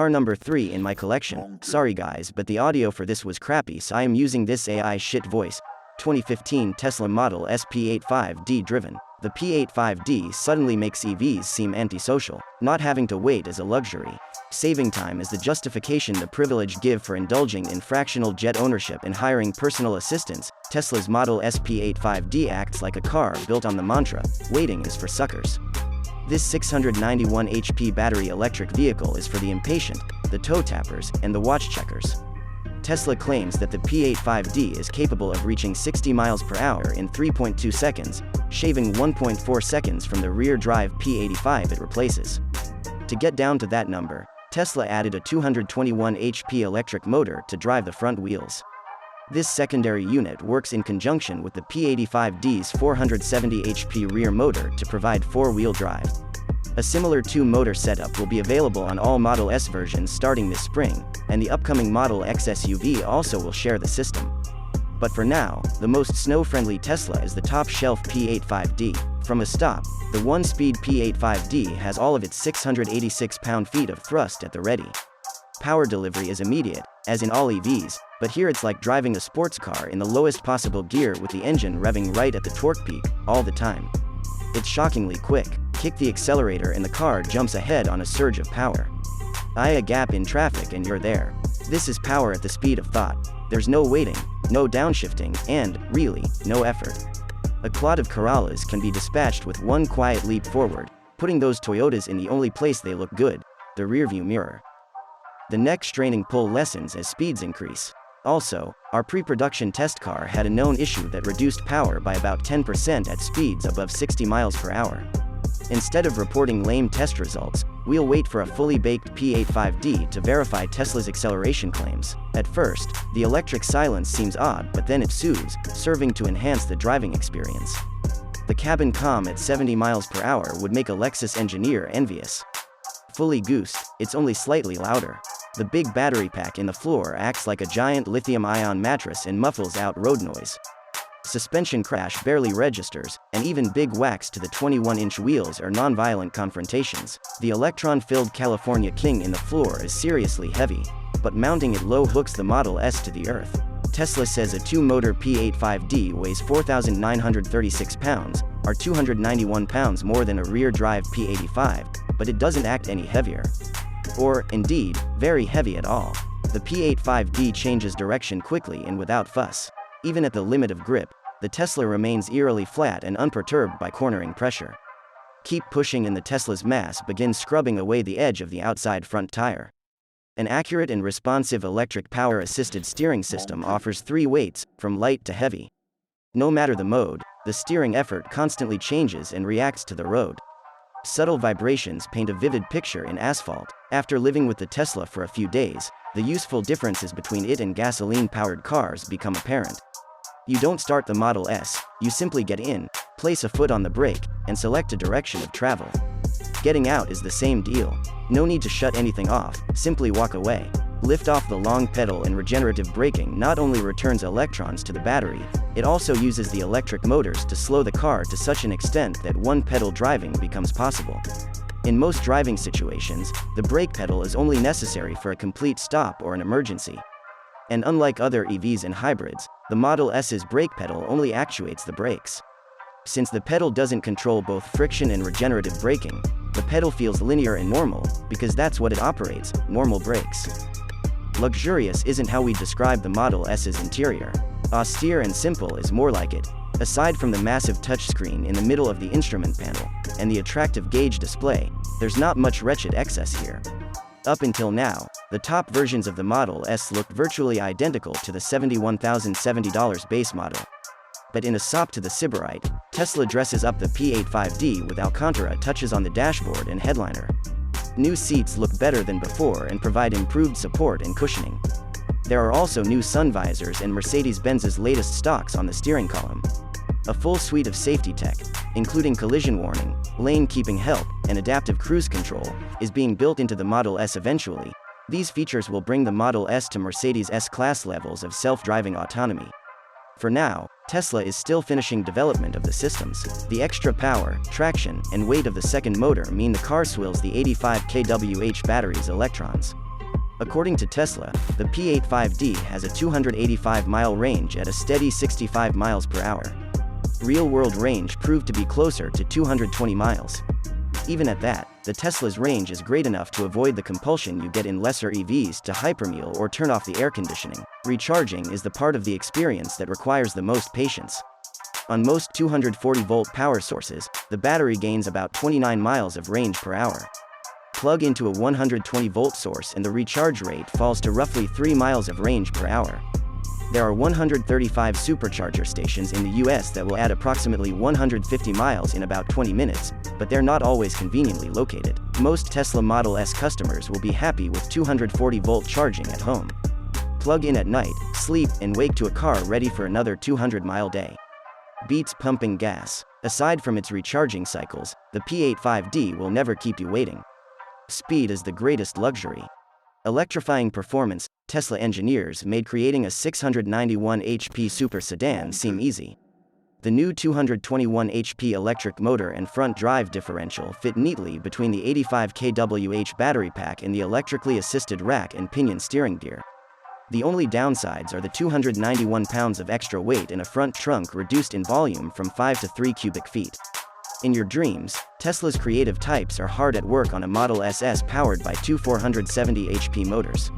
car number 3 in my collection. Sorry guys, but the audio for this was crappy, so I am using this AI shit voice. 2015 Tesla Model S P85D driven. The P85D suddenly makes EVs seem antisocial. Not having to wait is a luxury. Saving time is the justification the privileged give for indulging in fractional jet ownership and hiring personal assistants. Tesla's Model S P85D acts like a car built on the mantra, waiting is for suckers. This 691 HP battery electric vehicle is for the impatient, the toe tappers, and the watch checkers. Tesla claims that the P85D is capable of reaching 60 miles per hour in 3.2 seconds, shaving 1.4 seconds from the rear-drive P85 it replaces. To get down to that number, Tesla added a 221 HP electric motor to drive the front wheels. This secondary unit works in conjunction with the P85D's 470 HP rear motor to provide four-wheel drive. A similar two-motor setup will be available on all Model S versions starting this spring, and the upcoming Model X SUV also will share the system. But for now, the most snow-friendly Tesla is the top-shelf P85D. From a stop, the one-speed P85D has all of its 686 pound-feet of thrust at the ready. Power delivery is immediate, as in all EVs, but here it's like driving a sports car in the lowest possible gear with the engine revving right at the torque peak, all the time. It's shockingly quick. Kick the accelerator and the car jumps ahead on a surge of power. Eye a gap in traffic and you're there. This is power at the speed of thought. There's no waiting, no downshifting, and, really, no effort. A clod of Corollas can be dispatched with one quiet leap forward, putting those Toyotas in the only place they look good, the rearview mirror. The neck-straining pull lessens as speeds increase. Also, our pre-production test car had a known issue that reduced power by about 10% at speeds above 60 miles per hour. Instead of reporting lame test results, we'll wait for a fully baked P85D to verify Tesla's acceleration claims. At first, the electric silence seems odd, but then it soothes, serving to enhance the driving experience. The cabin comm at 70 miles per hour would make a Lexus engineer envious. Fully goosed, it's only slightly louder. The big battery pack in the floor acts like a giant lithium-ion mattress and muffles out road noise. Suspension crash barely registers, and even big whacks to the 21-inch wheels are non-violent confrontations. The electron-filled California King in the floor is seriously heavy, but mounting it low hooks the Model S to the earth. Tesla says a two-motor P85D weighs 4,936 pounds, or 291 pounds more than a rear-drive P85, but it doesn't act any heavier. Or, indeed, very heavy at all. The P85D changes direction quickly and without fuss. Even at the limit of grip, the Tesla remains eerily flat and unperturbed by cornering pressure. Keep pushing and the Tesla's mass begins scrubbing away the edge of the outside front tire. An accurate and responsive electric power-assisted steering system offers 3 weights, from light to heavy. No matter the mode, the steering effort constantly changes and reacts to the road. Subtle vibrations paint a vivid picture in asphalt. After living with the Tesla for a few days, the useful differences between it and gasoline-powered cars become apparent. You don't start the Model S, you simply get in, place a foot on the brake, and select a direction of travel. Getting out is the same deal. No need to shut anything off, simply walk away. Lift off the long pedal and regenerative braking not only returns electrons to the battery, it also uses the electric motors to slow the car to such an extent that one-pedal driving becomes possible. In most driving situations, the brake pedal is only necessary for a complete stop or an emergency. And unlike other EVs and hybrids, the Model S's brake pedal only actuates the brakes. Since the pedal doesn't control both friction and regenerative braking, the pedal feels linear and normal, because that's what it operates, normal brakes. Luxurious isn't how we describe the Model S's interior. Austere and simple is more like it. Aside from the massive touchscreen in the middle of the instrument panel, and the attractive gauge display, there's not much wretched excess here. Up until now, the top versions of the Model S looked virtually identical to the $71,070 base model. But in a sop to the Sybarite, Tesla dresses up the P85D with Alcantara touches on the dashboard and headliner. New seats look better than before and provide improved support and cushioning. There are also new sun visors and Mercedes Benz's latest stocks on the steering column. A full suite of safety tech, including collision warning, lane keeping help, and adaptive cruise control, is being built into the Model S eventually. These features will bring the Model S to Mercedes S-Class levels of self-driving autonomy. For now, Tesla is still finishing development of the systems. The extra power, traction, and weight of the second motor mean the car swills the 85 kWh battery's electrons. According to Tesla, the P85D has a 285-mile range at a steady 65 miles per hour. Real-world range proved to be closer to 220 miles. Even at that, the Tesla's range is great enough to avoid the compulsion you get in lesser EVs to hypermeal or turn off the air conditioning. Recharging is the part of the experience that requires the most patience. On most 240-volt power sources, the battery gains about 29 miles of range per hour. Plug into a 120-volt source and the recharge rate falls to roughly 3 miles of range per hour. There are 135 supercharger stations in the US that will add approximately 150 miles in about 20 minutes, but they're not always conveniently located. Most Tesla Model S customers will be happy with 240-volt charging at home. Plug in at night, sleep, and wake to a car ready for another 200-mile day. Beats pumping gas. Aside from its recharging cycles, the P85D will never keep you waiting. Speed is the greatest luxury. Electrifying performance, Tesla engineers made creating a 691 HP super sedan seem easy. The new 221 HP electric motor and front drive differential fit neatly between the 85 kWh battery pack in the electrically assisted rack and pinion steering gear. The only downsides are the 291 pounds of extra weight in a front trunk reduced in volume from 5 to 3 cubic feet. In your dreams, Tesla's creative types are hard at work on a Model SS powered by two 470 HP motors.